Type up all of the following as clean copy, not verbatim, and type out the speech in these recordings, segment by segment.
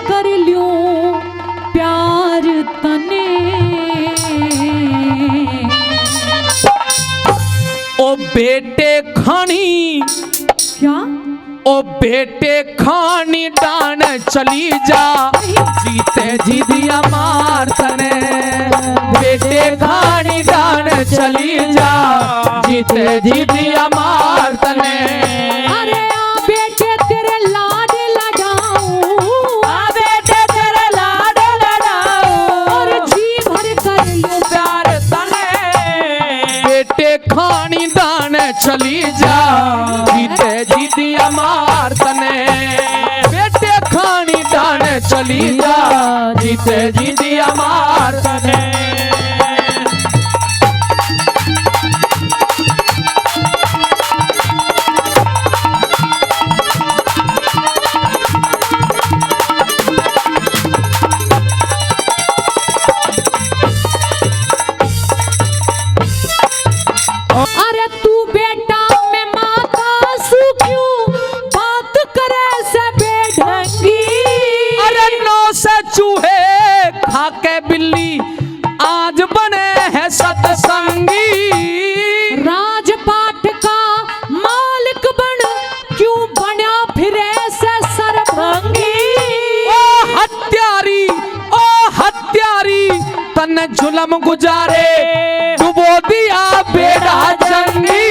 कर ल्यूं प्यार तने। ओ बेटे खानी क्या? ओ बेटे खानी डान चली जा, जीते जी दिया मार तने। बेटे खानी डान चली जा, जीते जी दिया मार तने। अरे आ बेटे तेरे लाड लडाऊं, आ बेटे तेरे लाड लडाऊं, और जी भर कर ल्यूं प्यार तने। बेटे खानी डान चली जा, जीते जी दिया मार तने। बेटे खानी डान चली जा, जीते जी दिया मार तने। अरे तू बेटा मैं माता सू क्यों बात करे से बेढंगी। अरे 9 से चूहे खा के बिल्ली आज बने हैं सत्संगी। राजपाट का मालिक बन क्यों बना फिरे से सरभंगी। ओ हत्यारी तन जुलम गुजारे डुबो दिया बेड़ा जंगी।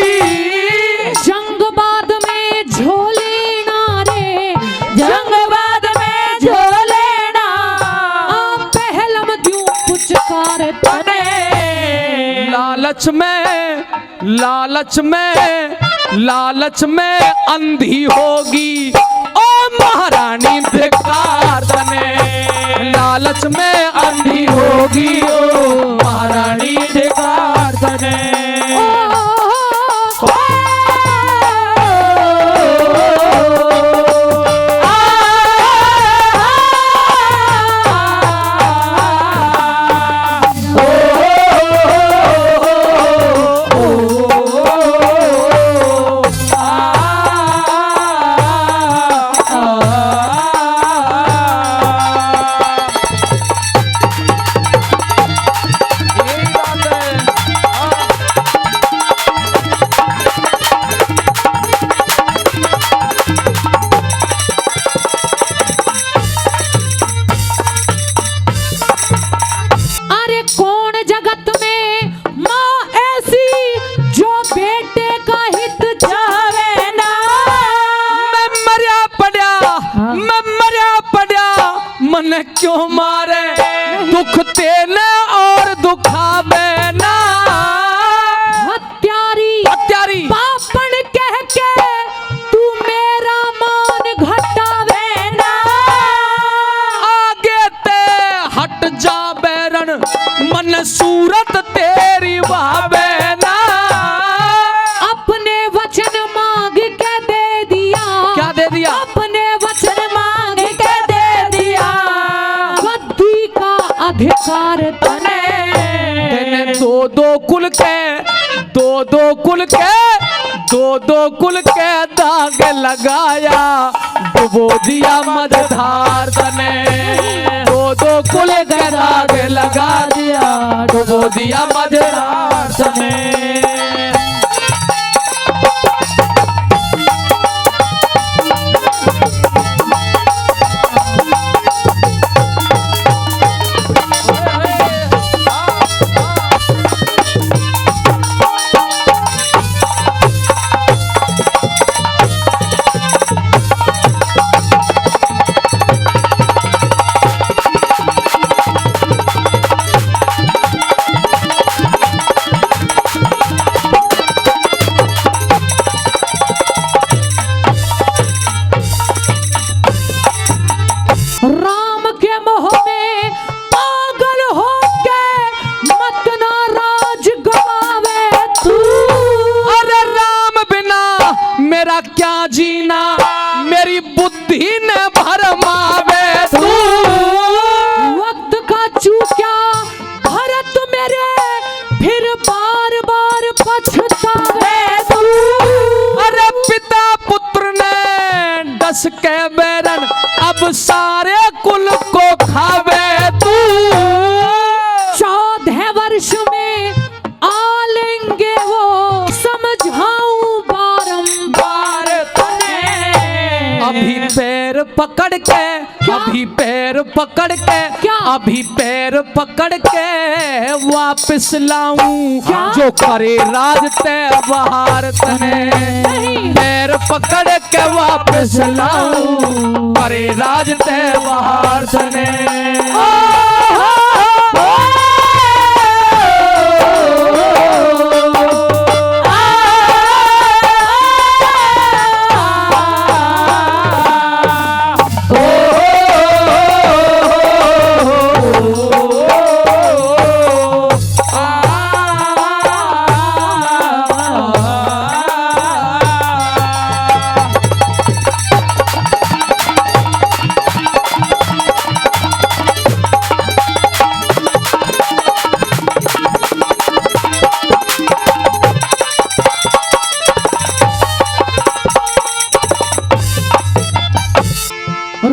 जंगबाद में झोले नारे, जंगबाद में झोले ना, आ पहलम द्यूं पुचकार तने। लालच में अंधी होगी ओ महारानी धिक्कार तने। लालच में अंधी होगी ओ महारानी धिक्कार तने। अरे कौन जगत में माँ ऐसी जो बेटे का हित चाहे ना। मैं मरिया पड़ा मन क्यों मारे दुख तेने और दुखावे ना। हत्यारी पापन कह के तू मेरा मान घटावे ना। आगे ते हट जा बैरन मन सूरत तेरी वावे ना। अपने वचन मांग के दे दिया। क्या दे दिया? अपने वचन मांग के दे दिया। गद्दी का अधिकार तने। तेने दो कुल के दाग लगाया डुबो दिया मझधार तने। दो कुल के दाग लगा दिया डुबो दिया मझधार तने। देश के बैरन अब सारे कुल को खावे तू। 14 वर्ष में आलेंगे वो समझाऊं बारंबार तने। अभी पैर पकड़ के, अभी पैर पकड़ के, क्या? अभी पैर पकड़ के वापस लाऊं क्या? जो करे राज त्योहार तने। नहीं। पैर पकड़ के वापस लाऊं करे राज त्योहार तने।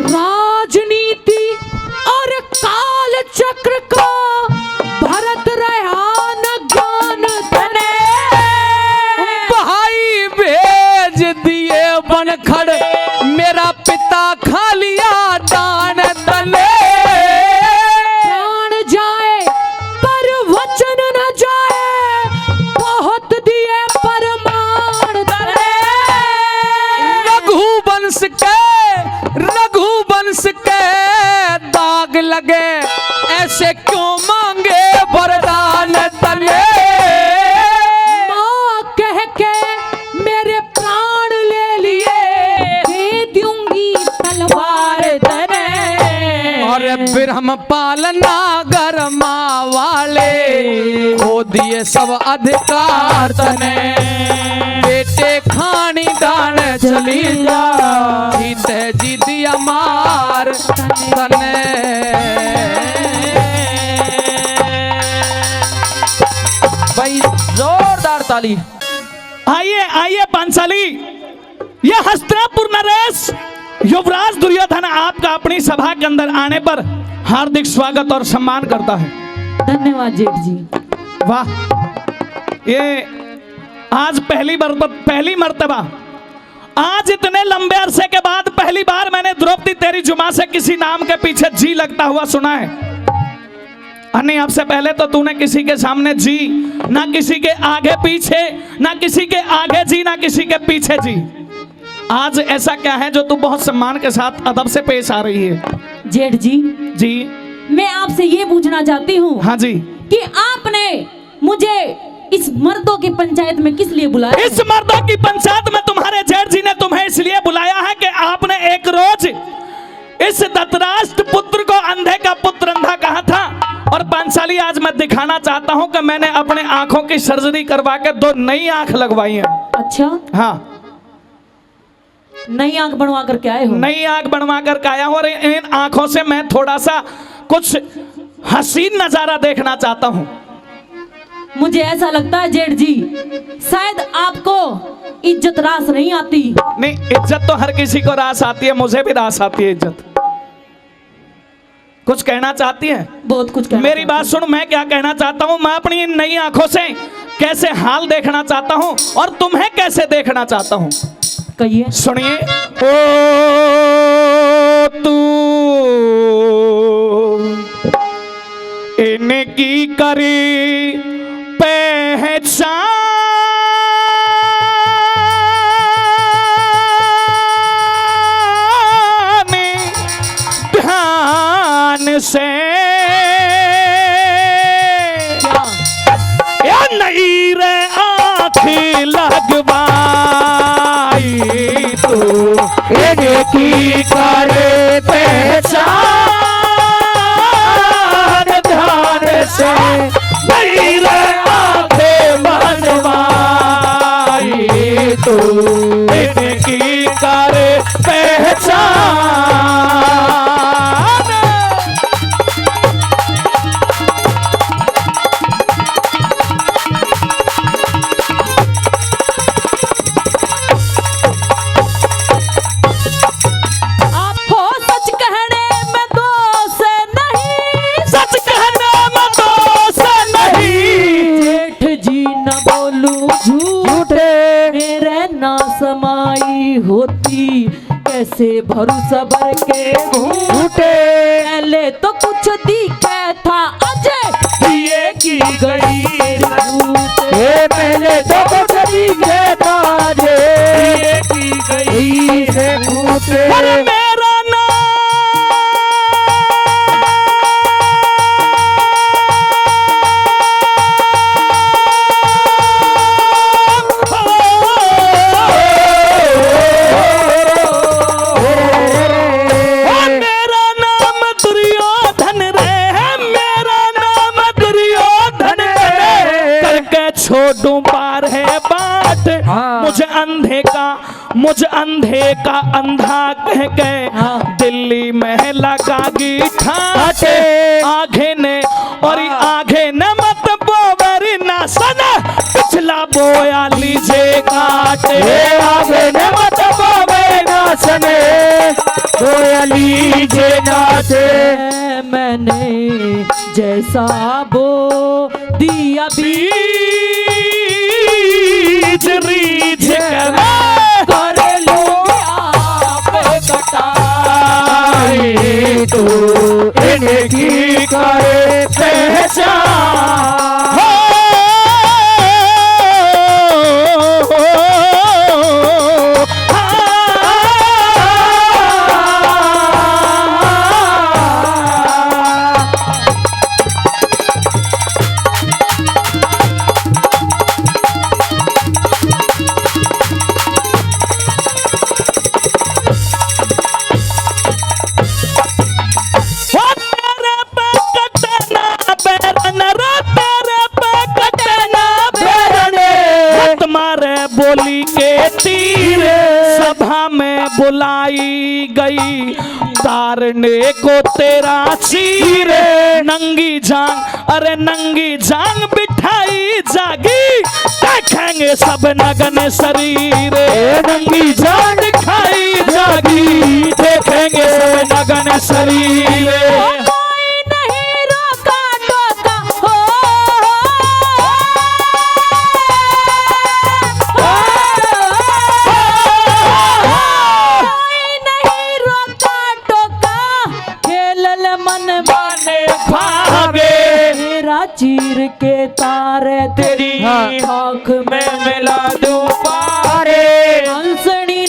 राजनीति और काल चक्र का भरत रहा न ज्ञान धने। भाई भेज दिए बनखड़ मेरा पिता खा लिया दान तले। प्राण जाए पर वचन न जाए, बहुत दिए परमाण धने। रघुवंश के दाग लगे ऐसे क्यों मांगे वरदान तले। माँ कह के मेरे प्राण ले लिए, दे दूंगी तलवार धने। और फिर हम पालना गरमा वाले खो दिए सब अधिकार तने। बेटे खानी दान चली जा, जीते जी दिया मार तने। भाई जोरदार ताली। आइए आइए पांचाली, यह हस्तिनापुर नरेश युवराज दुर्योधन आपका अपनी सभा के अंदर आने पर हार्दिक स्वागत और सम्मान करता है। धन्यवाद जेठ जी। वाह, ये आज पहली मर्तबा, आज इतने लंबे अरसे के बाद पहली बार मैंने द्रौपदी तेरी जुमा से किसी नाम के पीछे जी लगता हुआ सुना है। अन्य आपसे पहले तो तूने किसी के सामने जी, ना किसी के आगे पीछे, ना किसी के आगे जी, ना किसी के पीछे जी। आज ऐसा क्या है जो तू बहुत सम्मान के साथ अदब से पेश आ रही है? जेठ जी, जी मैं आपसे ये पूछना चाहती हूँ हाँ जी, कि आपने मुझे इस मर्दों की पंचायत में किस लिए बुलाया? इस मर्दों की पंचायत में तुम्हारे जेठ जी ने तुम्हें इसलिए बुलाया है कि आपने एक रोज इस धृतराष्ट्र पुत्र को अंधे का पुत्र अंधा कहा था। और पांचाली, आज मैं दिखाना चाहता हूं कि मैंने अपने आंखों की सर्जरी करवा के 2 नई आंख लगवाई हैं। अच्छा, हाँ, नई आंख बनवा कर के आए हो? नई आंख बनवा कर आया हूं और इन आंखों से मैं थोड़ा सा कुछ हसीन नजारा देखना चाहता हूं। मुझे ऐसा लगता है जेठ जी, शायद आपको इज्जत रास नहीं आती। नहीं, इज्जत तो हर किसी को रास आती है, मुझे भी रास आती है इज्जत। कुछ कहना चाहती है? बहुत कुछ कहना मेरी बात सुन, मैं क्या कहना चाहता हूं। मैं अपनी इन नई आंखों से कैसे हाल देखना चाहता हूं और तुम्हें कैसे देखना चाहता हूं, कहिए। सुनिए। ओ तू इनकी करी पहचान, ध्यान से या नहीं रे आँख लगवाई तू इनकी करे पहचान, ध्यान से नहीं रे आँख बनवाई तू इनकी करे पहचान। भरू सबर के घूटे पहले तो कुछ दिखे था अजय ये की गई ये पहले तो कुछ दिखे ताजे ये की गई से घूटे मेरा छोड़ू पार है बाट मुझे अंधे का अंधा कह के दिल्ली में लगागी ठाटे आगे ने और आगे न मत बोवरी ना सना पिछला बोया लीजे काटे आगे न मत बोवे ना सने बोया लीजे नाचे मैंने जैसा बो दिया बीज रीझ कर लूंगी आप कटाई तू इनकी करे पहचान बोली के तीर सभा में बुलाई गई तारने को तेरा चीर नंगी जांग अरे नंगी जांग बिठाई जागी देखेंगे सब नगन शरीर नंगी जान दिखाई जागी देखेंगे सब नगन शरीर चीर के तारे तेरी आँख में मिला दूं पारे हंसनी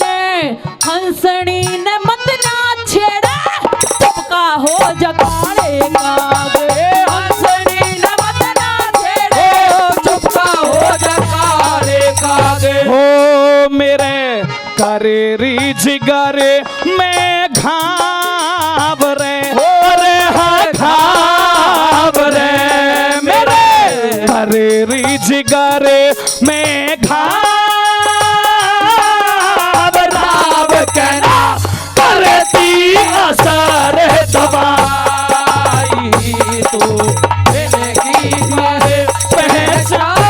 ने मत ना छेड़ा चुपका हो जकाड़े कागे हंसनी ने मत ना छेड़े चुपका हो जकाड़े कागे हो मेरे करेरी जिगरे में घावरे अरे हाँ घावरे करेरी जिगरे में घाव कहना करती असर दवाई तू इनकी करे पहचान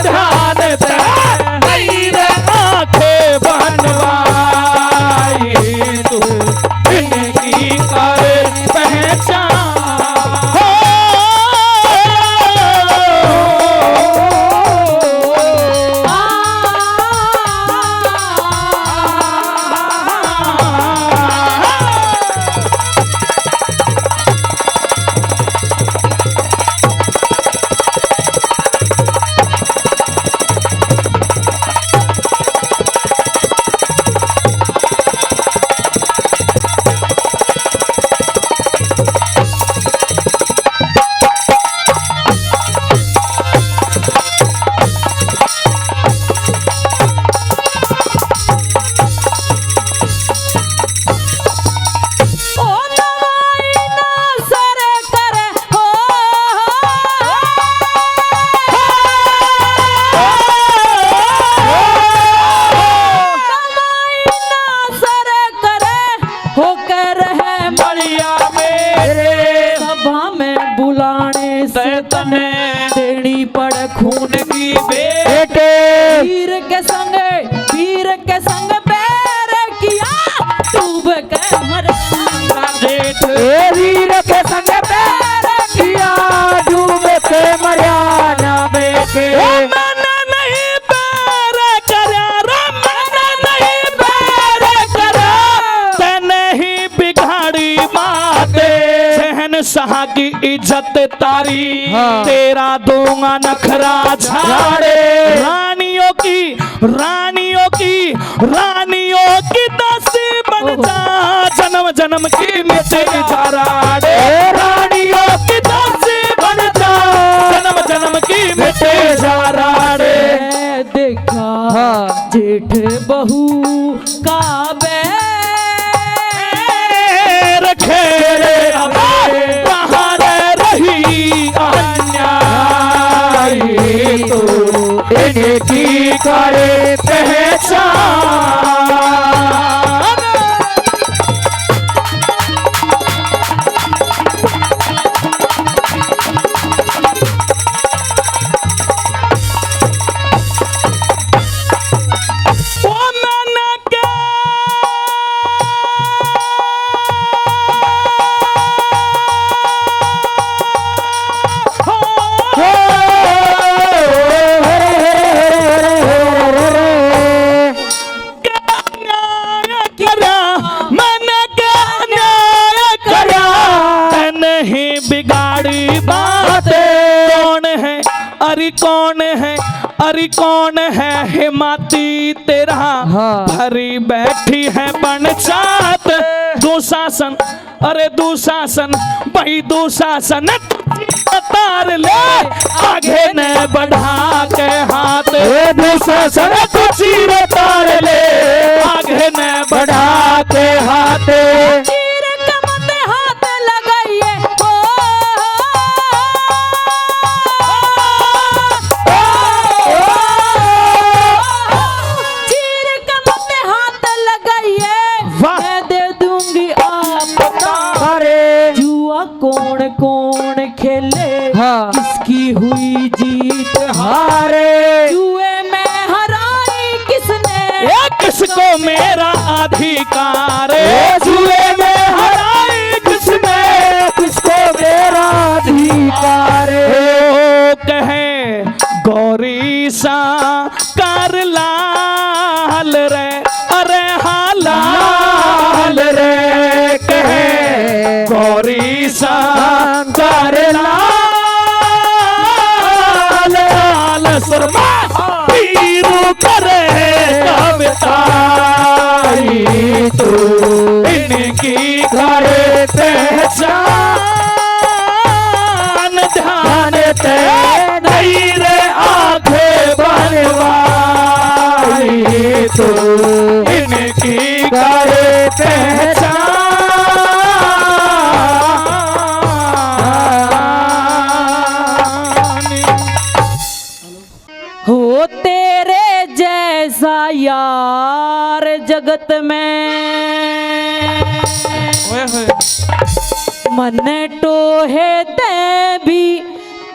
ध्यान दे मेरे आंखें बनवाई तू इनकी करे पहचान देनी पड़ खून की बेटे वीर के संग पैर किया डूब के मरा जेठ वीर के संग पैर किया डूब के मरा ना बेटे मैंने नहीं पैर करा रे मैंने नहीं पैर की इज्जत तारी, हाँ। तेरा दूंगा नखरा झाड़े। रानियों की दासी बन जा, जन्म जन्म की मिटे जराड़े। रानियों की दासी बन जा, जन्म जन्म की मिटे जराड़े। देखा हाँ। जेठ बहू का रखे कहाँ रही अन्याय, तो इनकी करे पहचान। अरे कौन है हिमाती तेरा, हाँ। भरी बैठी है पंचायत। दुशासन अरे दुशासन भाई दुशासन तार ले, आगे न बढ़ा के हाथ। दुशासन तो चीर तार ले, आगे न बढ़ा के हाथ। चीर कमर में हाथ लगाइए चीर कमर में हाथ लगाइए, मैं दे दूंगी आपका। अरे जुआ कौन कौन खेले, हाँ। किसकी हुई जीत हारे, जुए में हराई किसने, किसको मेरा अधिकार। जुए में हराई किसने, किसको मेरा अधिकार। ओ कहे गौरी सा कर लाल रे, अरे हालाल रे। कहे गौरी सा कर लाल, लाल शर्मा पीर करे कविताई, तू इनकी करे पहचान। ध्यान ते नहीं रे आंखें बनवाई, तू इनकी करे पहचान। हो तेरे जैसा यार जगत में, मन टोहे ते भी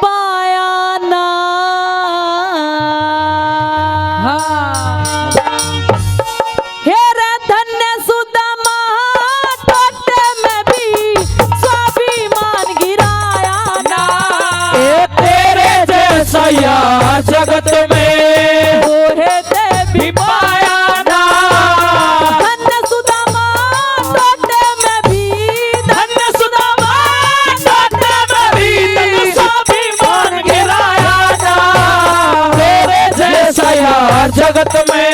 पाया ना। हेरे धन्य सुदामा, टोटे में भी स्वाभिमान गिराया ना। तेरे जैसा यार जगत में टोहे ते भी पाया ना। धन्य सुदामा, टोटे में भी धन्य सुदामा, टोटे में भी तन स्वाभिमान गिराया ना। तेरे जैसा यार जगत में,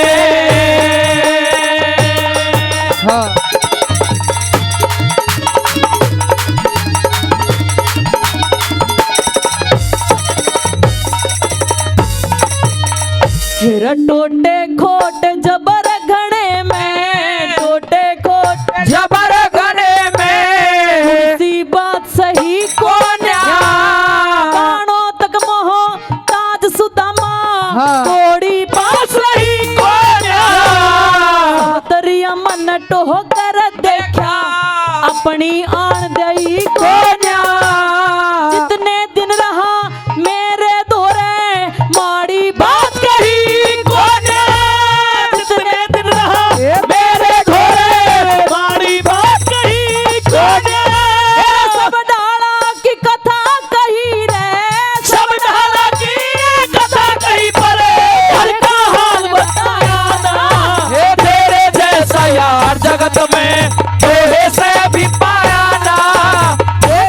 हाँ। फिर टोटे खोट जबर घने में, टोटे खोट जबर गने में सी बात सही कौन कानों तक मोहो ताज सुदामा, हाँ। कोड़ी पास सही कौन दरिया मन टोह कर देखा, अपनी आन दई कोन्या। जितने दिन रहा मेरे दोरे, माड़ी बात कही कोन्या। जितने दिन रहा मेरे घोड़े मारी बात कही कोने। सब डाला की कथा कही रे, सब ढाला की कथा कही परे, घर का हाल बताया ना। हे तेरे जैसा यार जगत में, तोहे से भी पाया ना। हे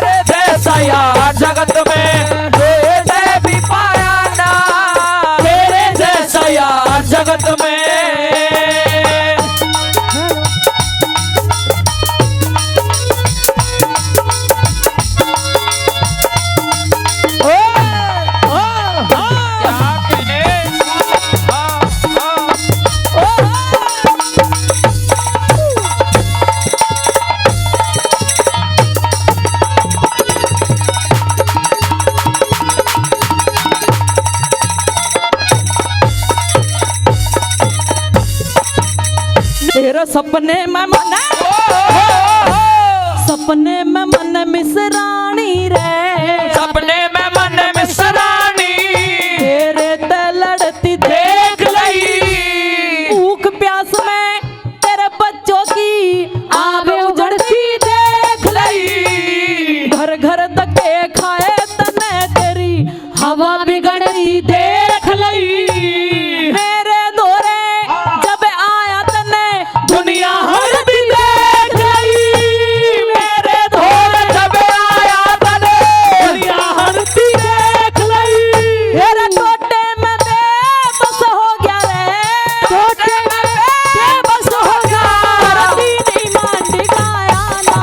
फिर सपने में मन मिसरानी रे, सपने में मन मिसरानी तेरे ते लड़ती देख लई, भूख प्यास में तेरे बच्चों की आवे उजड़ती देख लई, घर घर धक्के खाए तने तेरी हवा बिगड़ती देख लई, मेरे दौरे जब आया तने दुनिया हरती देख लई, मेरे दौरे जब आया तने दुनिया हरती देख लई, तेरे टोटे में बेबस हो गया रे, टोटे में बेबस हो गया, धरती नहीं मांडी काया ना,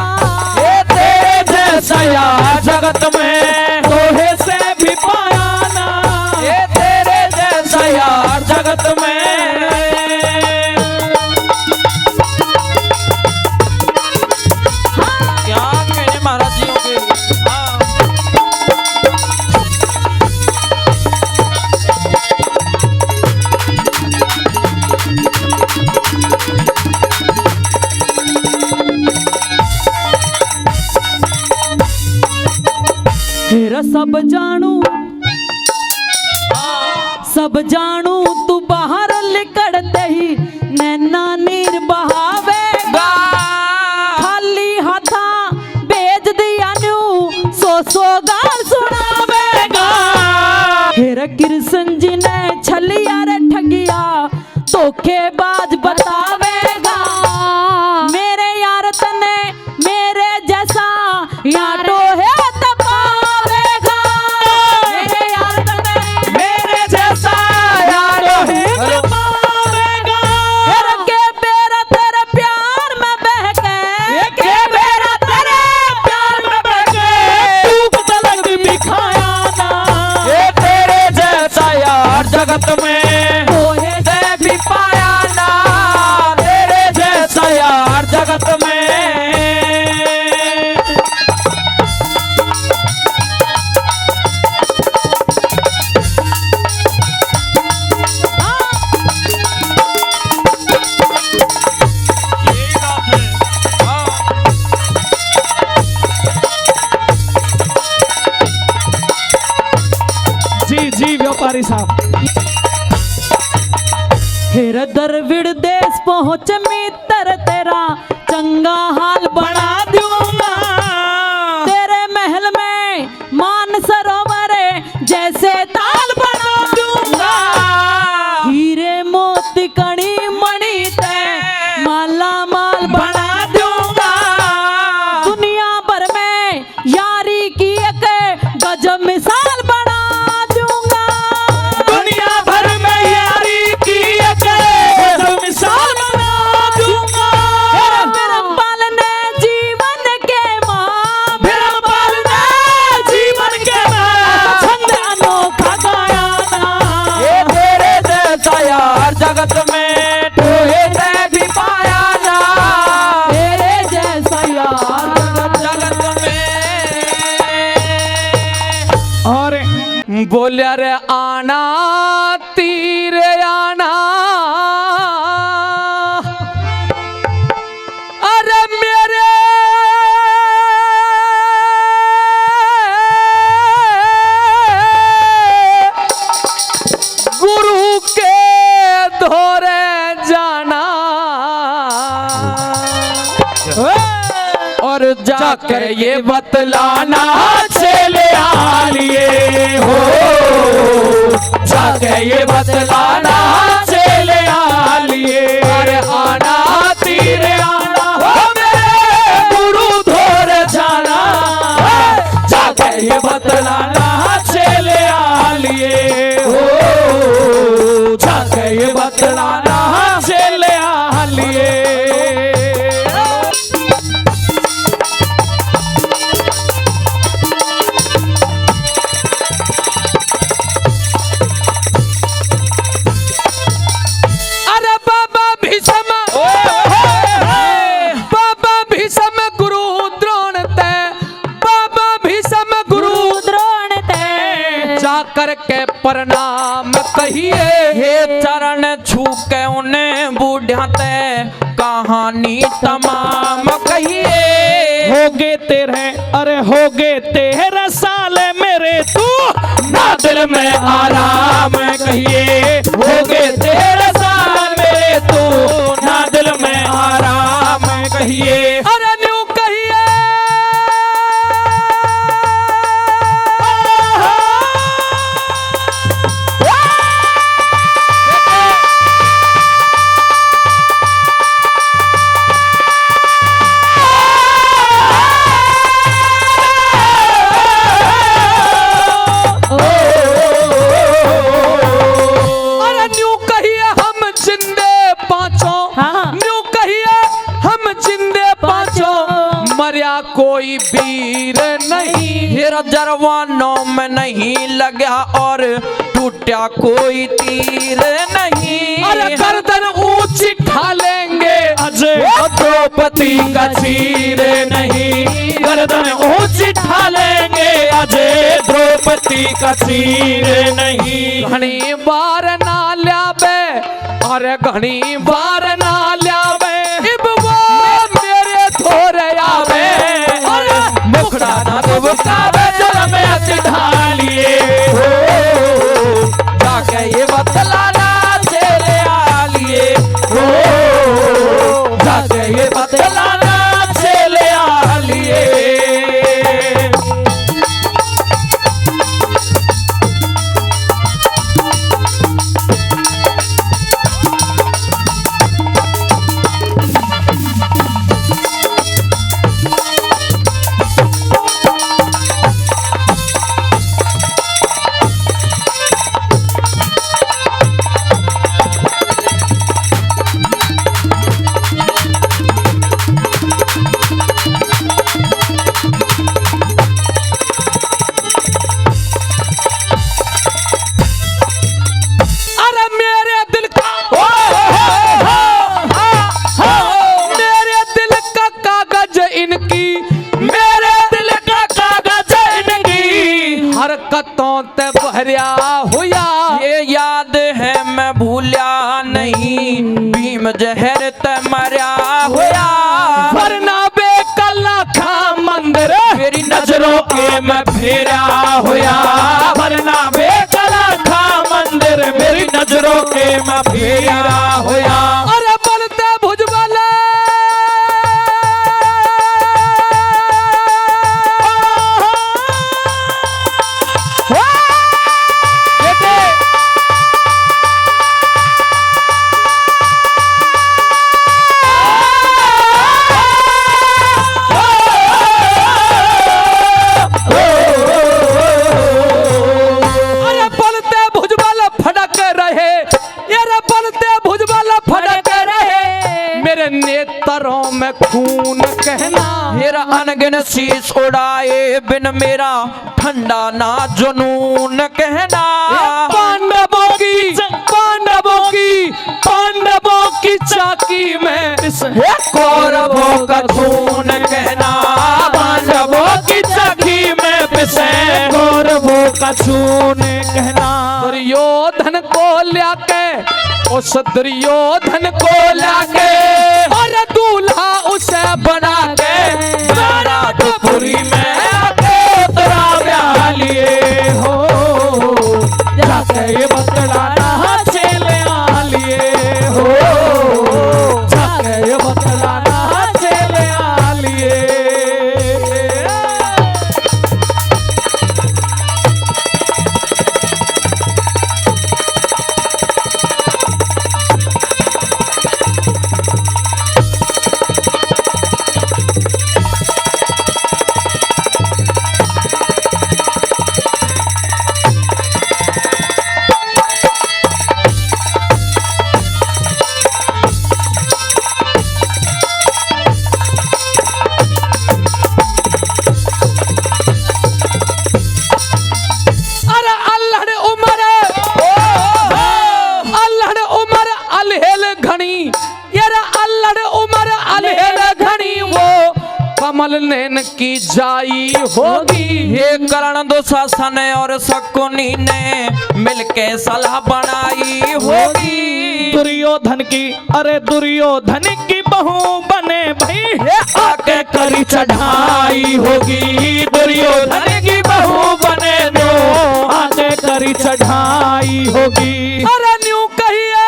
ये तेरे जैसा यार जगत में तोहे से भी पाया ना, ये तेरे जैसा यार जगत में क्या कहने महाराज जी के फिर सब जानू तू बाहर लिकड़ते ही नैना नीर बहावेगा, खाली हाथा बेच दिया न्यू सो गाल सुनावेगा, फिर कृष्ण जी ने छलिया रे ठगिया धोखेबाज बतावेगा, मेरे यार तने मेरे जैसा यारो है तपावेगा, मेरे यार तने मेरे जैसा यारो है तपावेगा, फिर के बेरा तेरे प्यार में बह के, के बेरा तेरे प्यार में बहके तू तलक दिखाया ना, ये तेरे जैसा यार जगत में तोहे से भी पाया ना, तेरे जैसा यार जगत में जी जी व्यापारी साहब। फिर दरविड़ देश पहुँच मित्र तेरा चंगा हाल बना दूंगा, तेरे महल में मान सरोवर जैसे ताल बना दूंगा, हीरे मोती कणी मणि ते माला माल बना दूंगा, दुनिया भर में यारी की एक गजब मिसाल बना दूंगा, दुनिया भर में यारी की एक गजब मिसाल बना दूंगा, बिरबल ने जीवन के माँ, बिरबल ने जीवन के माँ छंद अनोखा गाया ना, ये तेरे जैसा यार जगत में तोहे से भी पाया ना, तेरे जैसा यार जगत में और बोलिया रे आना तीरे आना, अरे मेरे गुरु के धोरे जाना, और जाकर ये बतलाना चले आलिए हो, जाकर ये बतलाना चले आलिए, अरे आना तीरे आना हो मेरे गुरु धोर जाना, जाकर ये बतलाना चले आलिए हो, जाकर ये बतलाना चले आलिए। करके प्रणाम कहिए, हे चरण छू के उन्हें बूढ़ा ते कहानी तमाम कहिए। होगे तेरे, अरे होगे 13 साल मेरे तू, ना दिल में आराम कहिए। होगे 13 साल मेरे तू, ना दिल में आराम कहिए। अरे न्यू कहिए। कोई वीर नहीं, हेरा जरवानों में नहीं लगा और टूटा कोई तीर नहीं। अरे गर्दन ऊंची खा लेंगे अजय द्रौपदी का चीर नहीं। गर्दन ऊंची खा लेंगे अजय द्रौपदी का चीर नहीं। घनी बार ना ल्याबे, अरे घनी बार ना ल्याबे, इब वो मेरे थोरे आवे। मुखड़ा ना दुबकावे जल में सिधा लिए हो, जाके ये बतलाना चले आ लिए हो, जाके ये बतलाना चले आ लिए। हरकतों ते भरिया हुआ ये याद है मैं भूलिया नहीं, भीम जहर ते मरिया हुआ। वरना बेकला खा मंदिर मेरी नजरों के मैं फेरा हुआ। वरना बेकला खा मंदिर मेरी नजरों के मैं फेरा हुआ। अरे बोलते भुजबल नेत्रों में खून कहना, मेरा अनगिन शीश उड़ाए बिन मेरा ठंडा ना जुनून कहना। पांडवों की चाकी में कौरवों का खून कहना। पांडवों की चाकी में पिसे कौरवों का खून कहना। दुर्योधन को लाके, उस दुर्योधन को लाके और दूल्हा उसे बना के टुपुरी में आके उतरा ब्याह लिए हो, जाके ये बतलाना चले आ लिए हो, जाके ये बतलाना चले आ लिए। कमल नैन की जाई होगी, ये करण दुशासन और शकुनी ने मिलके सलाह बनाई होगी। दुर्योधन की, अरे दुर्योधन की बहू बने भाई, आके करी चढ़ाई होगी। दुर्योधन की बहू बने दो, आके करी चढ़ाई होगी। अरे न्यू कहिए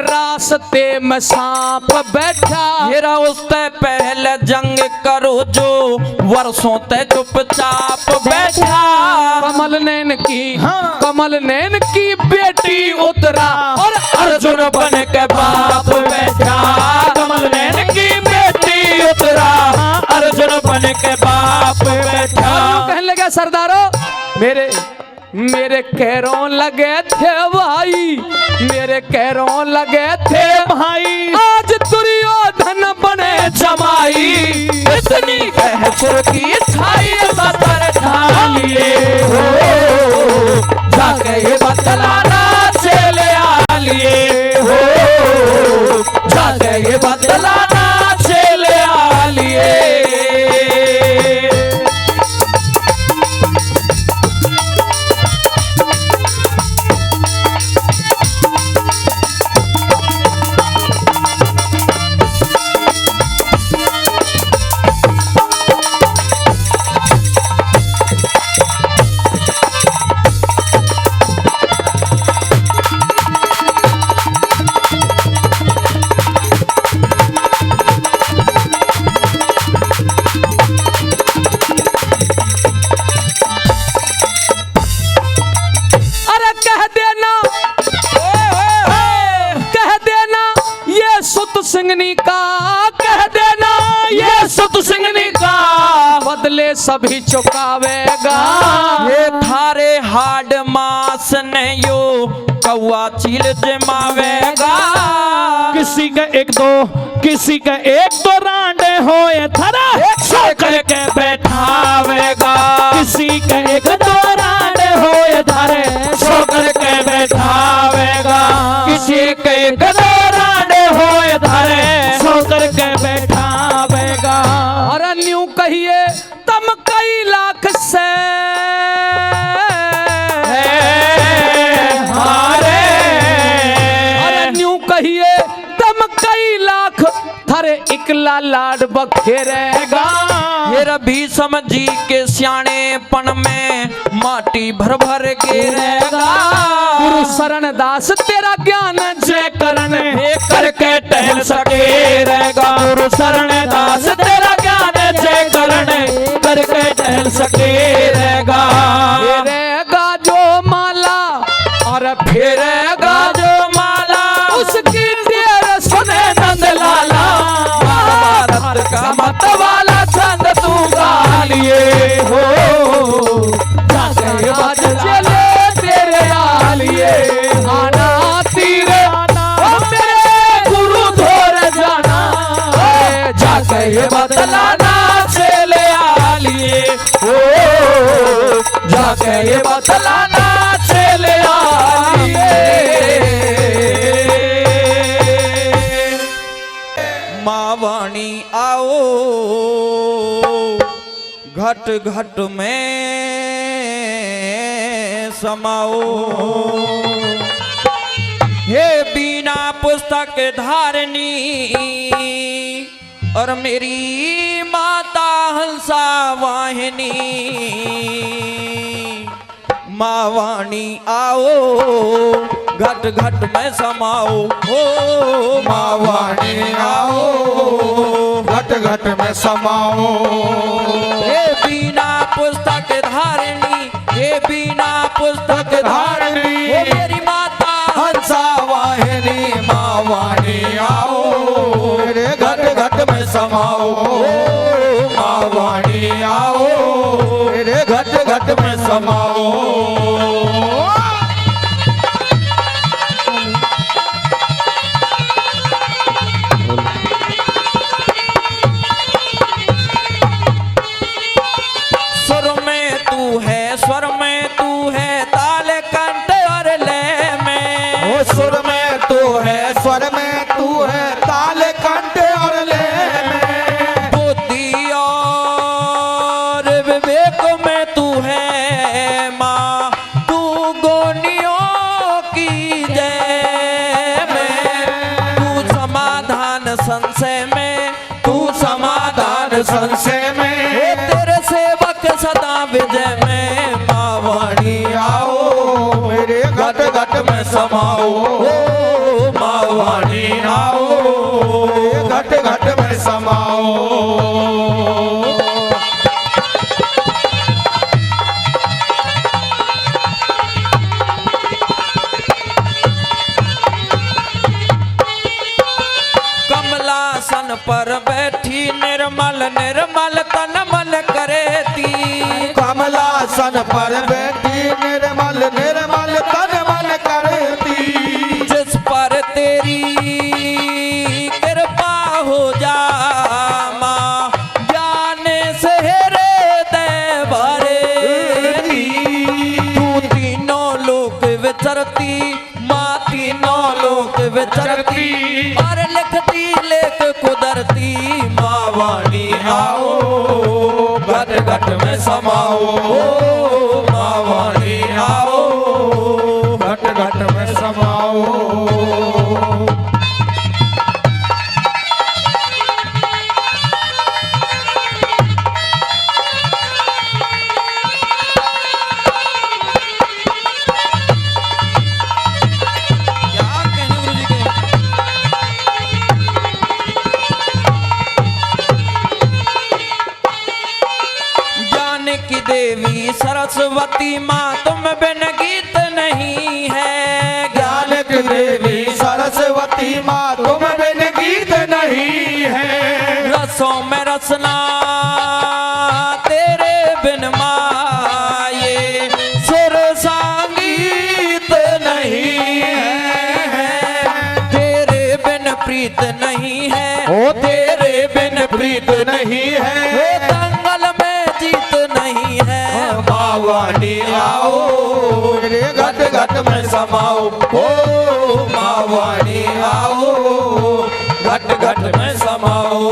रास्ते में सांप बैठा, हेरा उससे पहले जंग करो जो वर्षों ते चुपचाप बैठा। कमल नैन की, कमल नैन की बेटी उतरा और अर्जुन बन के बाप बैठा। कमल नैन की बेटी उतरा, अर्जुन बन के बाप बैठा। कहने लगा सरदारों मेरे कैरों लगे थे भाई, मेरे कैरों लगे थे भाई, आज दुर्योधन बने जमाई। इतनी बहसुर की छाई सतर ढालिए हो, जाके ये बतलाना चले आलिए हो, जाके ये बतलाना चले आलिए। सिंगनी का कह देना, ये सुत सिंगनी का बदले सभी चुकावेगा। ये थारे हाड मास ने यो कौआ चील जमावेगा। किसी का एक दो, किसी का एक दो रांडे हो ये थरा सो करके बैठावेगा। किसी का एक दो रांडे हो ये थारे सो करके बैठावेगा। किसी का एक दो रांडे हो ये थारे सो करके बैठावेगा। और न्यू कहिए तम कई लाख से हारे, और न्यू कहिए तम कई लाख थारे इकला लाड बखेरेगा। हेरा भी समझी के सियाणेपन में माटी भर भर के रहेगा। गुरु शरण दास तेरा ज्ञान जय करण करके टहल सके रहेगा। गुरु शरण दास तेरा ज्ञान जय करण करके टहल सके रहेगा। फेरेगा जो माला और फेरेगा जो माला उसकी देर सुने नंद लाला। महाभारत का मत वाला छंद तू गा लिए हो, जाके बाज चले तेरे आलिए आना तीर ओ मेरे गुरु धोर जाना। जाके ये बतलाना चले आलिए हो, जाके ये बतलाना चले आलिए। मावाणी आओ घट घट में समाओ। हे बिना पुस्तक धारनी और मेरी माता हंसा वाहिनी। मावाणी आओ घट घट में समाओ हो। मावाणी आओ घट घट में समाओ। हे बिना पुस्तक धारणी, हे बिना पुस्तक धारणी हो मेरी माता हंसा वाहिनी। मावाणी आओ रे घट घट में समाओ। मावाणी आओ रे घट घट में समाओ। विवेक में तू है माँ, तू गोनियों की जय में, तू समाधान संशय में, तू समाधान संशय में, तेरे सेवक सदा विजय में। माँ वाणी आओ मेरे घट घट में समाओ, माँ वाणी आओ घट घट में समाओ। कमलासन पर बैठी निर्मल निर्मल तनमल करेती, कमलासन पर बैठी निर्मल निर्मल तनमल करती, जिस पर तेरी कृपा हो जा माँ, ज्ञान से हृदय भरेगी, तू तीनों लोक विचरती माँ, तीनों लोक विचरती, और लिखती लेख कुदरती। माँ वाणी आओ घट घट में समाओ, माँ वाणी आओ घट घट में समाओ। क्या कहने गुरु जी के? ज्ञान की देवी सरस्वती माँ, तुम बिन गीत नहीं है। ज्ञान की देवी सरस्वती माँ, तुम बिन गीत नहीं है। रसों में रसना तेरे बिन माँ, ये सुर संगीत नहीं है। तेरे बिन प्रीत नहीं है, ओ तेरे बिन प्रीत नहीं है। दंगल में जीत नहीं है। माँ वाणी आओ मेरे घट घट में समाओ, ओ माँ वाणी आओ घट घट में समाओ।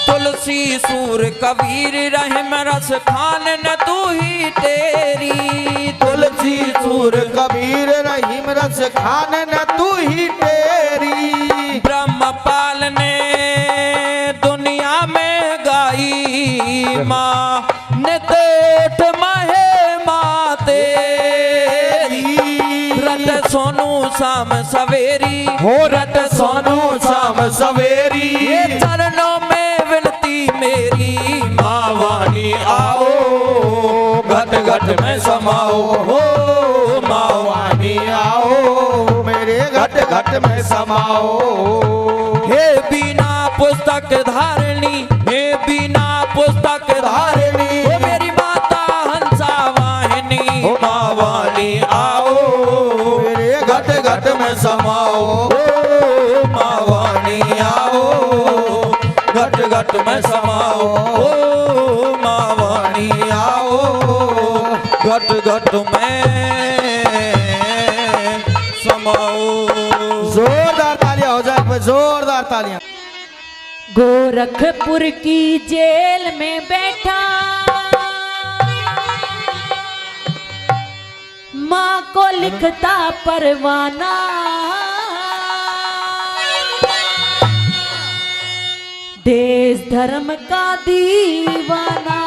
तुलसी सूर कबीर रहम रस खान न तू ही तेरी, तुलसी सूर कबीर रहीम रस खान न तू ही तेरी। ब्रह्मपाल ने दुनिया में गाई माँ, नित महे माँ तेरी। रट सोनू शाम सवेरी, हो रट सोनू शाम सवेरी। ये चरणों में विनती मेरी। माँ वाणी आओ घट घट में समाओ, हो माँ वाणी आओ मेरे घट घट में समाओ। हे बिना पुस्तक धारणी, हे बिना पुस्तक धारणी, ओ मेरी माता हंसा वाहिनी। माँ वाणी आओ मेरे घट घट में समाओ, ओ माँ वाणी आओ घट घट में समाओ, ओ माँ वाणी आओ घट घट में समाओ। जोरदार तालियां हो जाए, जोरदार तालियां। गोरखपुर की जेल में बैठा माँ को लिखता परवाना, देश धर्म का दीवाना।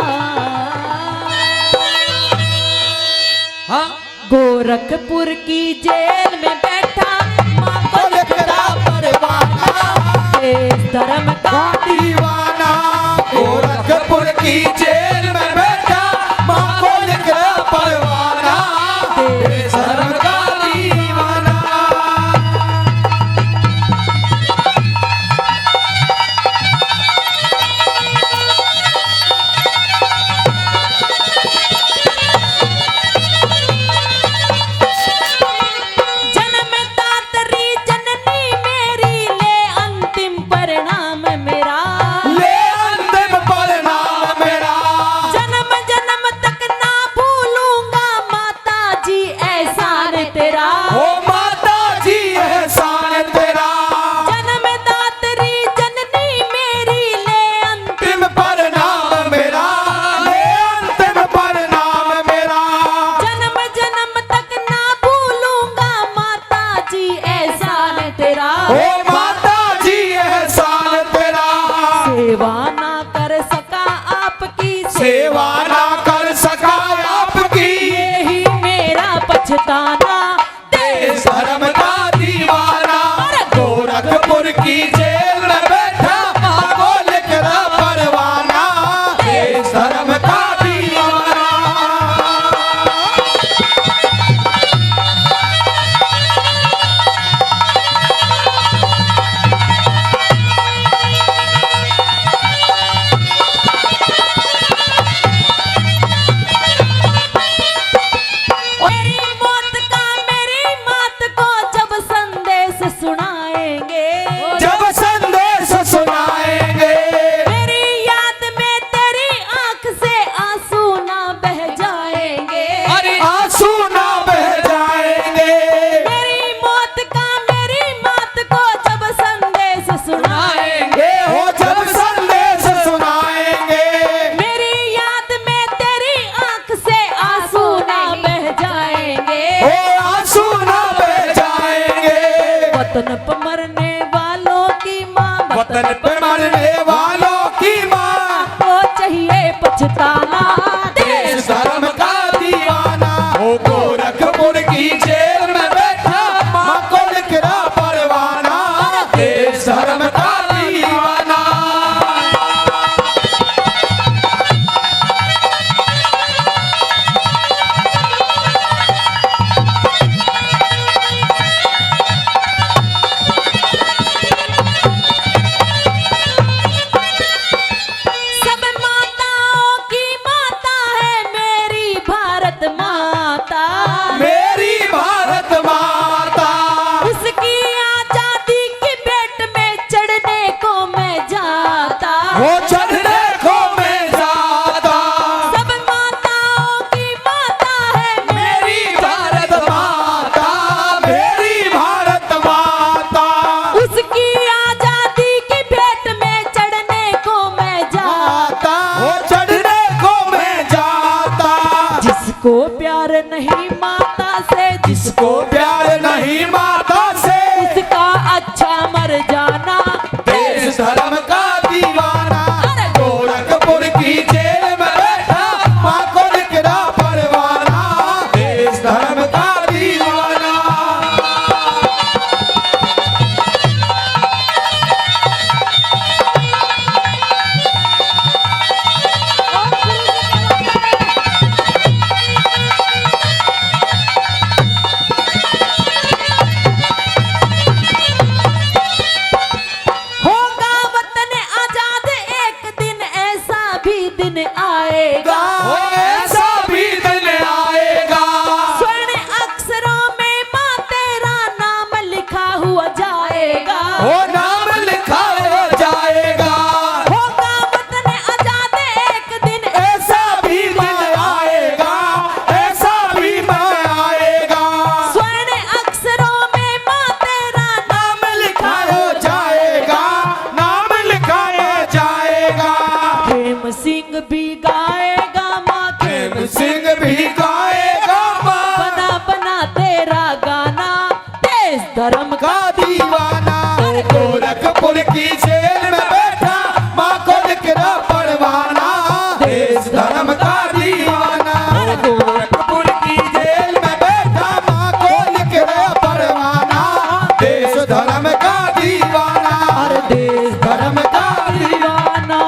हाँ गोरखपुर की जेल में बैठा माँ को लिखता परवाना, देश धर्म का दीवाना। गोरखपुर की जेल में बैठा माँ को लिख परवाना, देश धर्म का दीवाना। जन्म एहसान तेरा, ओ माता जी एहसान तेरा, सेवा ना कर सका आपकी, सेवा ना कर सका आपकी, यही मेरा पछताना, देश धर्म का दीवाना, गोरखपुर की जेल में बैठा मांगो लिख रहा परवाना, देश धर्म का दीवाना। मेरी मौत को जब संदेश सुनाएंगे, जब संदेश सुनाएंगे, मेरी याद में तेरी आंख से आंसू ना बह जाएंगे, अरे आंसू ना बह जाएंगे, मेरी मौत को जब संदेश सुनाएंगे, ये हो जब संदेश सुनाएंगे, मेरी याद में तेरी आंख से आंसू ना बह जाएंगे, ओ आंसू ना बह जाएंगे, वतन पर मरने वालों की माँ, वतन पे मरने वालों की माँ, को चाहिए पछताना, देश धर्म का दीवाना, ओ गोरखपुर की जेल में बैठा माँ को लिख रहा परवाना, देश धर्म का दीवाना। सब माताओं की माता है मेरी भारत माता, मेरी भारत माता, उसकी आजादी की भेंट में चढ़ने को मैं जाता, वो चढ़ने को मैं जाता, सब माताओं की माता है मेरी भारत माता, मेरी भारत माता, उसकी आजादी की भेंट में चढ़ने को मैं जाता, वो चढ़ने को मैं जाता, जिसको प्यार नहीं माता से, जिसको प्यार नहीं माता से, उसका अच्छा मर जाना, देश धर्म का दीवाना, गोरखपुर की जेल में बैठा माँ को लिख रहा परवाना, देश धर्म का दीवाना। होगा वतन आजाद एक दिन, ऐसा भी दिन आएगा, ओ ऐसा भी दिन आएगा, स्वर्ण अक्षरों में माँ तेरा नाम लिखा हुआ जाएगा, वो नाम लिखा हो जाएगा, होगा वतन आजाद एक दिन, ऐसा भी दिन आएगा, ऐसा भी दिन आएगा, स्वर्ण अक्षरों में माँ तेरा नाम लिखा हो जाएगा, नाम लिखा हो जाएगा, प्रेम सिंह भी गाएगा माँ, प्रेम सिंह भी गाएगा माँ, बना बना तेरा गाना, देश धर्म का का दीवाना, गोरखपुर की जेल में बैठा माँ को लिख रहा परवाना, देश धर्म का दीवाना, गोरखपुर की जेल में बैठा माँ को लिख रहा परवाना, देश धर्म का दीवाना, देश धर्म का दीवाना।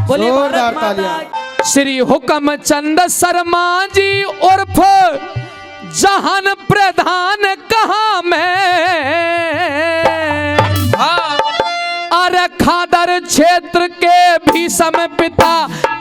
बोलिए जोरदार भारत तालियां। माता की। श्री हुक्म चंद शर्मा जी उर्फ जहान प्रधान कहा मैं, अरे खादर क्षेत्र के भीषम पिता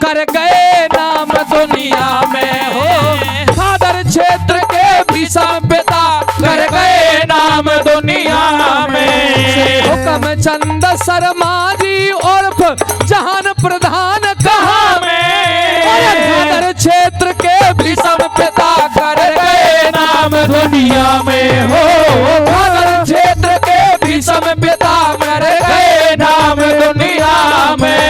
कर गए नाम दुनिया में, हो खादर क्षेत्र के भीषम पिता कर गए नाम दुनिया में, हुक्म चंद शर्मा जी उर्फ जहान प्रधान कहा मैं, खादर क्षेत्र के भीषम पिता कर गए नाम दुनिया में, हो खादर क्षेत्र के भीषम पिता कर गए नाम दुनिया में।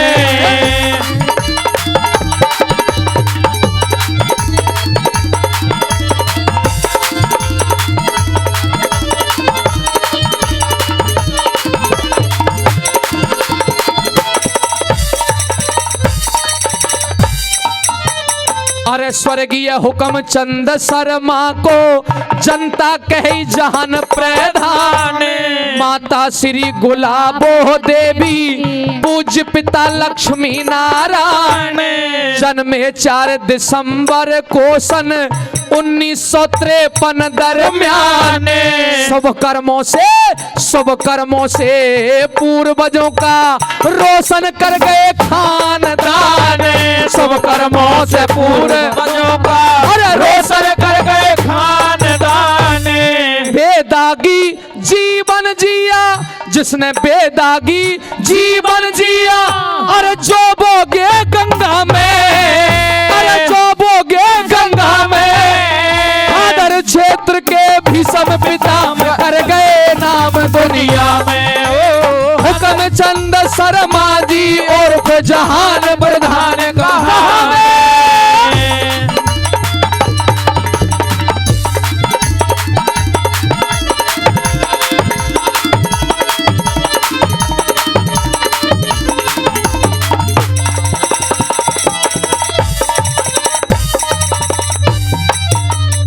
स्वर्गीय हुक्म चंद शर्मा को जनता कही जहान प्रधान। माता श्री गुलाबो देवी पूज्य पिता लक्ष्मी नारायण। जन्मे 4 दिसंबर को सन 1953 दरम्यान। शुभ कर्मों से पूर्वजों का रोशन कर गए खानदान। शुभ कर्मों से पूर्वजों का रोशन कर गए खानदान। बेदागी जीवन जिया जिसने बेदागी जीवन जिया, और जो बोगे गंगा में, अरे जो बोगे गंगा में। खादर क्षेत्र के भीषम पिता कर गए नाम दुनिया में। हुक्म चंद शर्मा जी और जहान प्रधान कहा।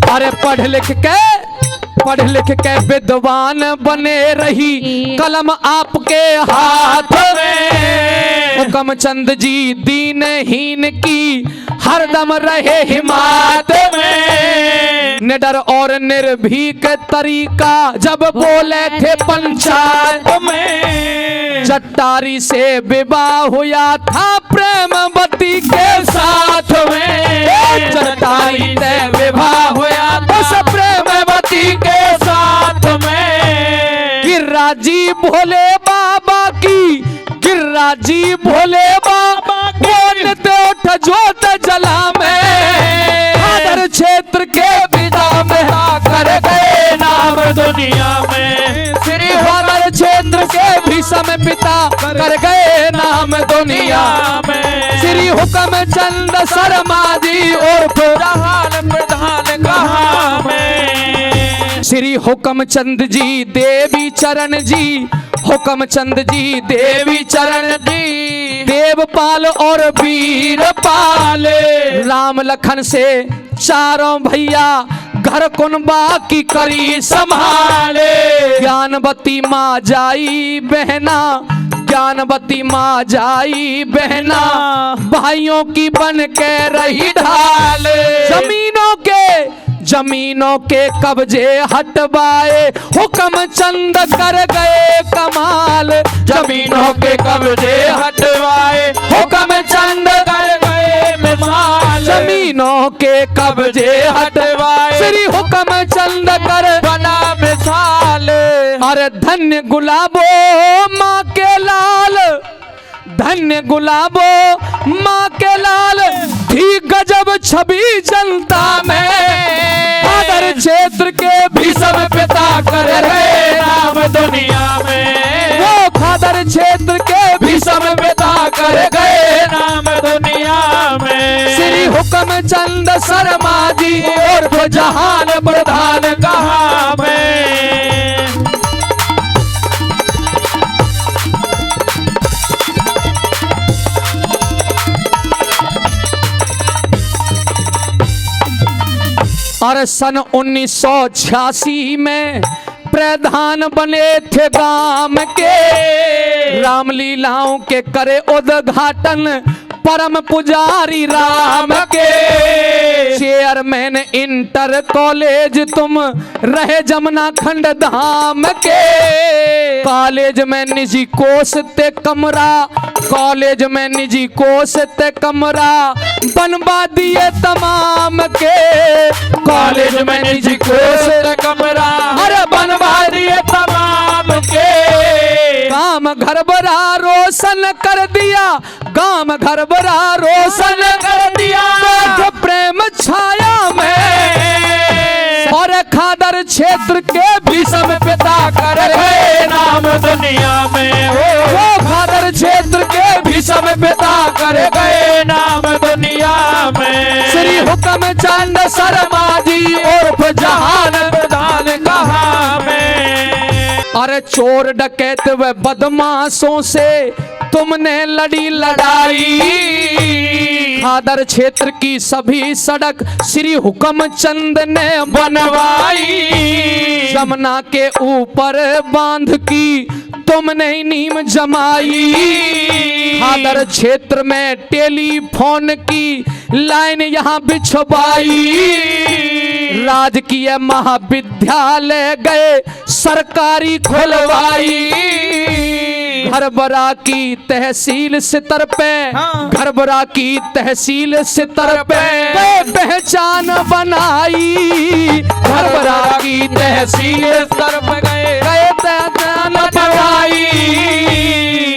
अरे पढ़ लिख के विद्वान बने रही कलम आपके हाथ में। हुक्म चंद जी दीनहीन की हरदम रहे हिमात में। निडर और निर्भीक तरीका जब बोले थे पंचायत में। चट्टारी से विवाह हुआ था प्रेमवती के साथ में। चट्टारी से विवाह हुआ था प्रेमवती के साथ में। गिरिराजी भोले बाबा की, गिरिराजी भोले बाबा बोलते उठ जोत जला में। खादर क्षेत्र के विदा में कर गए नाम दुनिया में। श्री खादर क्षेत्र के भीषम पिता कर गए नाम दुनिया में। श्री हुक्म चंद शर्मा जी और जहान प्रधान कहा में। श्री हुक्म चंद जी देवी चरण जी, हुक्म चंद जी देवी चरण जी। देवपाल और वीरपाल राम लखन से चारों भैया घर कुनबा की करी संभाले। ज्ञानवती माँ जाई बहना, ज्ञानवती माँ जाई बहना। भाइयों की बन के रही ढाल। जमीनों के कब्जे हटवाए हुक्म चंद कर गए कमाल। जमीनों के कब्जे हटवाए हुक्म चंद कर गए कमाल। जमीनों के कब्जे हटवाए श्री हुक्म चंद कर बना मिसाल। अरे धन्य गुलाबो माँ के लाल, धन्य गुलाबो माँ के लाल। थी गजब छवि जनता में। खादर क्षेत्र के भीषम पिता कर गए नाम दुनिया में। वो खादर क्षेत्र के भीषम पिता कर गए नाम दुनिया में। श्री हुक्म चंद शर्मा जी और जहान प्रधान कहा में। और सन 1986 में प्रधान बने थे गांव के। रामलीलाओं के करे उद्घाटन परम पुजारी राम के। चेयरमैन इंटर कॉलेज तुम रहे जमुना खंड धाम के। कॉलेज में निजी कोर्स ते कमरा, कॉलेज में निजी कोर्स ते कमरा बनवा दिए तमाम के। कॉलेज में निजी कोर्स ते कमरा अरे बनवा दिए तमाम के। काम घर बड़ा रोशन कर दिया, गांव घर बड़ा रोशन कर दिया। प्रेम छाया में और खादर क्षेत्र के भीषम पिता कर गए नाम दुनिया में। वो खादर क्षेत्र के भीषम पिता कर गए नाम दुनिया में। श्री हुक्म चंद शर्मा जी और जहान प्रधान कहा में। अरे चोर डकैत व बदमाशों से तुमने लड़ी लड़ाई। खादर क्षेत्र की सभी सड़क श्री हुक्मचंद ने बनवाई। जमुना के ऊपर बांध की तुमने नीम जमाई। खादर क्षेत्र में टेलीफोन की लाइन यहाँ बिछवाई। राजकीय महाविद्यालय गए सरकारी खुलवाई। घरबरा की तहसील सितर पे, घरबरा की तहसील सितर पे पहचान बनाई। घरबरा की तहसील सितर पे गए पहचान बनाई।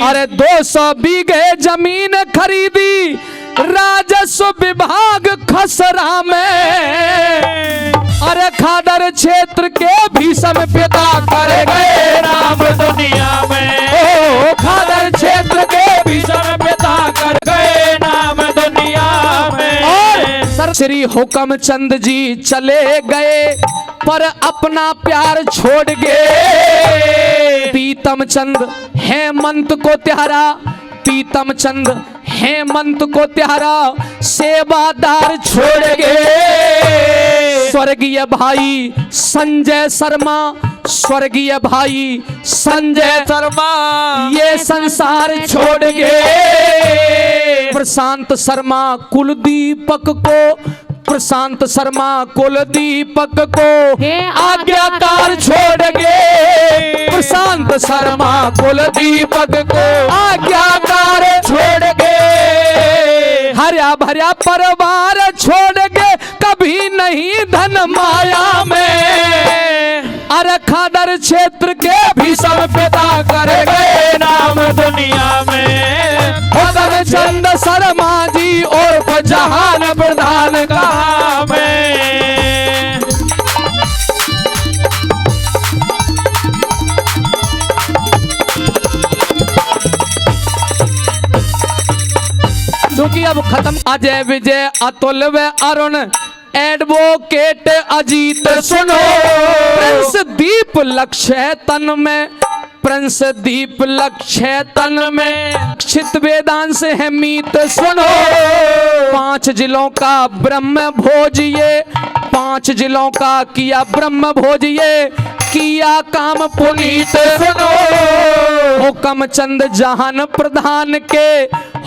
अरे 200 बीघे जमीन खरीदी राजस्व विभाग खसरा में। अरे खादर क्षेत्र के भीषम पिता कर गए नाम दुनिया में। ओ खादर क्षेत्र के भीषम पिता कर गए नाम दुनिया में। और सर श्री हुक्मचंद जी चले गए पर अपना प्यार छोड़ गए। पीतम चंद हेमंत को त्यारा, पीतम चंद हेमंत को त्यारा सेवादार छोड़ गए। स्वर्गीय भाई संजय शर्मा, स्वर्गीय भाई संजय शर्मा ये संसार छोड़ गए। प्रशांत शर्मा कुलदीपक को, प्रशांत शर्मा कुलदीपक को आज्ञाकार छोड़ गए। प्रशांत शर्मा कुलदीपक को आज्ञाकार छोड़ गए। हरा भरा परिवार छोड़ गए कभी नहीं धन माया में। अरे खादर क्षेत्र के भीषम पिता कर गए नाम दुनिया में। खादर चंद शर्मा जी और जहान प्रधान कहा में। क्योंकि अब खत्म अजय विजय अतुल व अरुण एडवोकेट अजीत सुनो। प्रिंस दीप लक्ष्य तन में, प्रिंस दीप लक्ष्य तन में क्षित वेदांश है मीत सुनो। 5 जिलों का ब्रह्म भोज ये, 5 जिलों का किया ब्रह्म भोज ये, किया काम पुनीत सुनो। हुक्मचंद जहान प्रधान के,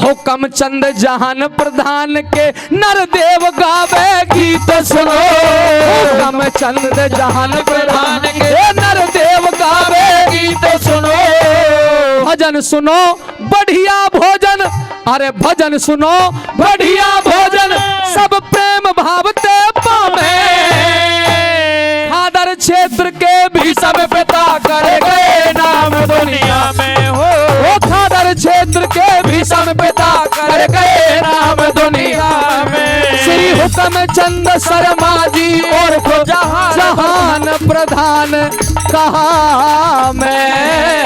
हुक्मचंद जहान प्रधान के नरदेव गावे गीत सुनो। हुक्मचंद जहान प्रधान के नरदेव गावे गीत सुनो। भजन सुनो बढ़िया भोजन, अरे भजन सुनो बढ़िया भोजन सब प्रेम भाव ते पावे। खादर क्षेत्र के भी सब पिता कर गए नाम दुनिया में हो। खादर क्षेत्र के भी सब पिता कर गए नाम दुनिया में। श्री हुक्मचंद शर्मा जी और जहान प्रधान कहा मैं।